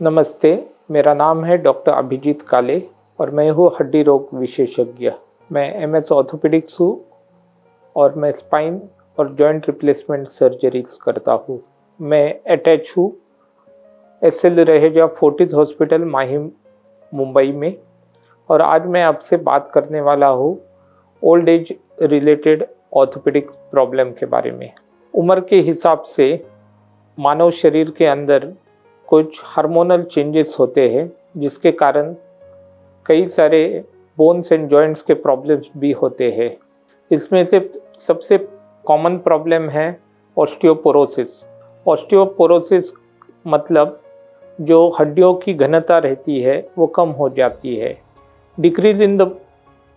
नमस्ते, मेरा नाम है डॉक्टर अभिजीत काले और मैं हूँ हड्डी रोग विशेषज्ञ। मैं एमएस ऑर्थोपेडिक्स हूँ और मैं स्पाइन और जॉइंट रिप्लेसमेंट सर्जरीज करता हूँ। मैं अटैच हूँ एसएल रहेजा फोर्टिस हॉस्पिटल माहिम मुंबई में और आज मैं आपसे बात करने वाला हूँ old age related orthopaedics problem के बारे में। उम्र के हिसाब से मानव शरीर के अंदर कुछ हार्मोनल चेंजेस होते हैं जिसके कारण कई सारे बोन्स एंड जॉइंट्स के प्रॉब्लम्स भी होते हैं। इसमें से सबसे कॉमन प्रॉब्लम है ऑस्टियोपोरोसिस। ऑस्टियोपोरोसिस मतलब जो हड्डियों की घनता रहती है वो कम हो जाती है। Decrease in the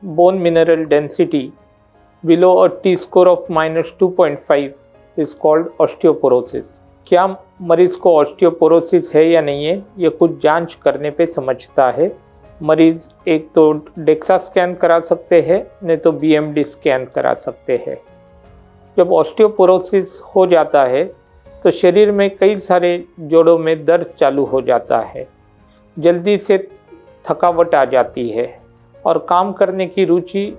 bone mineral density below a T score of -2.5 is called osteoporosis. क्या मरीज को ऑस्टियोपोरोसिस है या नहीं है, ये कुछ जांच करने पे समझता है। मरीज एक तो डेक्सा स्कैन करा सकते हैं, नहीं तो बीएमडी स्कैन करा सकते हैं। जब ऑस्टियोपोरोसिस हो जाता है तो शरीर में कई सारे जोड़ों में दर्द चालू हो जाता है, जल्दी से थकावट आ जाती है और काम करने की रुचि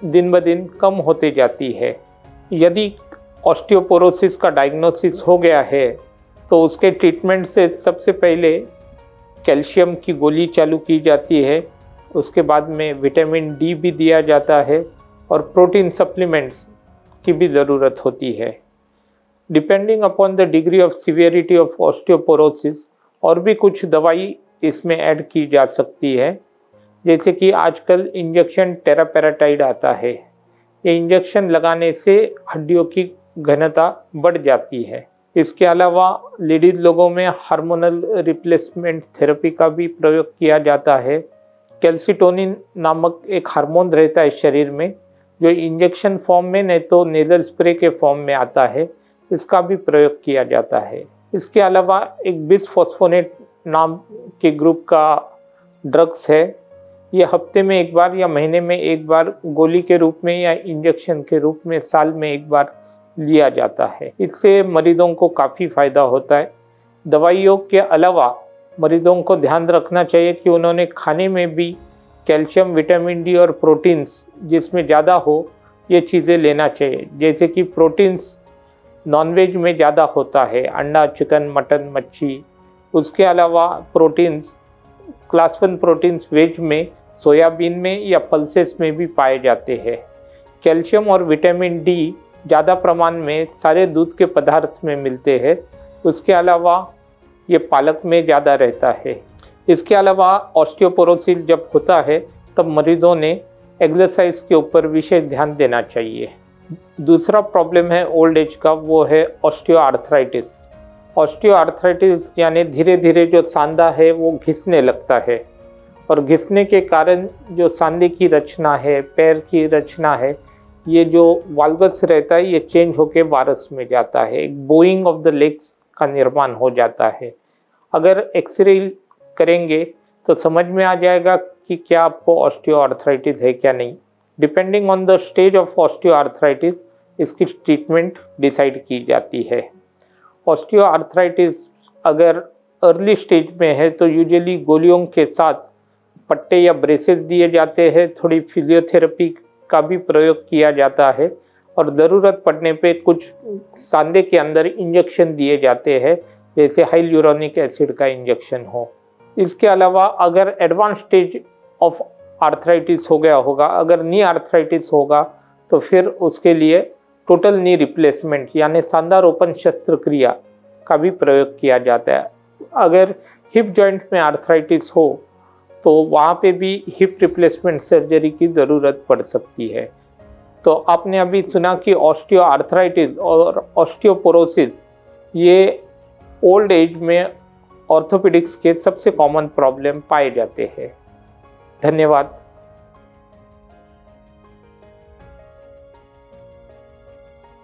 दिन ब दिन कम होते जाती है। यदि ऑस्टियोपोरोसिस का डायग्नोसिस हो गया है तो उसके ट्रीटमेंट से सबसे पहले कैल्शियम की गोली चालू की जाती है, उसके बाद में विटामिन डी भी दिया जाता है और प्रोटीन सप्लीमेंट्स की भी ज़रूरत होती है। Depending upon the degree of severity of osteoporosis और भी कुछ दवाई इसमें ऐड की जा सकती है, जैसे कि आजकल इंजेक्शन टेरापेराटाइड आता है। ये इंजेक्शन लगाने से हड्डियों की घनता बढ़ जाती है। इसके अलावा लेडीज लोगों में हार्मोनल रिप्लेसमेंट थेरेपी का भी प्रयोग किया जाता है। कैल्सिटोनिन नामक एक हार्मोन रहता है शरीर में, जो इंजेक्शन फॉर्म में नहीं तो नेजल स्प्रे के फॉर्म में आता है, इसका भी प्रयोग किया जाता है। इसके अलावा एक बिसफॉस्फोनेट नाम के ग्रुप का ड्रग्स है। ये हफ्ते में एक बार या महीने में एक बार गोली के रूप में या इंजेक्शन के रूप में साल में एक बार लिया जाता है। इससे मरीजों को काफ़ी फ़ायदा होता है। दवाइयों के अलावा मरीजों को ध्यान रखना चाहिए कि उन्होंने खाने में भी कैल्शियम, विटामिन डी और प्रोटीन्स जिसमें ज़्यादा हो ये चीज़ें लेना चाहिए। जैसे कि प्रोटीन्स नॉनवेज में ज़्यादा होता है, अंडा, चिकन, मटन, मच्छी। उसके अलावा प्रोटीन्स क्लास 1 प्रोटीन्स वेज में सोयाबीन में या पल्सेस में भी पाए जाते हैं। कैल्शियम और विटामिन डी ज़्यादा प्रमाण में सारे दूध के पदार्थ में मिलते हैं। उसके अलावा ये पालक में ज़्यादा रहता है। इसके अलावा ऑस्टियोपोरोसिस जब होता है तब मरीजों ने एक्सरसाइज के ऊपर विशेष ध्यान देना चाहिए। दूसरा प्रॉब्लम है ओल्ड एज का, वो है ऑस्टियोआर्थराइटिस। ऑस्टियोआर्थराइटिस यानी धीरे धीरे जो सांधा है वो घिसने लगता है और घिसने के कारण जो सांधे की रचना है, पैर की रचना है, ये जो वाल्गस रहता है ये चेंज होके वारस में जाता है। एक बोइंग ऑफ द लेग्स का निर्माण हो जाता है। अगर एक्सरे करेंगे तो समझ में आ जाएगा कि क्या आपको ऑस्टियोआर्थराइटिस है क्या नहीं। Depending on the stage of osteoarthritis इसकी ट्रीटमेंट डिसाइड की जाती है। ऑस्टियोआर्थराइटिस अगर अर्ली स्टेज में है तो यूजुअली गोलियों के साथ पट्टे या ब्रेसेस दिए जाते हैं। थोड़ी फिजियोथेरेपी का भी प्रयोग किया जाता है और ज़रूरत पड़ने पे कुछ सांधे के अंदर इंजेक्शन दिए जाते हैं, जैसे हाइल्यूरोनिक एसिड का इंजेक्शन हो। इसके अलावा अगर एडवांस स्टेज ऑफ आर्थराइटिस हो गया होगा, अगर नी आर्थराइटिस होगा तो फिर उसके लिए टोटल नी रिप्लेसमेंट यानी सांधारोपण शस्त्रक्रिया का भी प्रयोग किया जाता है। अगर हिप जॉइंट में आर्थराइटिस हो तो वहाँ पे भी हिप रिप्लेसमेंट सर्जरी की ज़रूरत पड़ सकती है। तो आपने अभी सुना कि ऑस्टियोआर्थराइटिस और ऑस्टियोपोरोसिस ये ओल्ड एज में ऑर्थोपेडिक्स के सबसे कॉमन प्रॉब्लम पाए जाते हैं। धन्यवाद।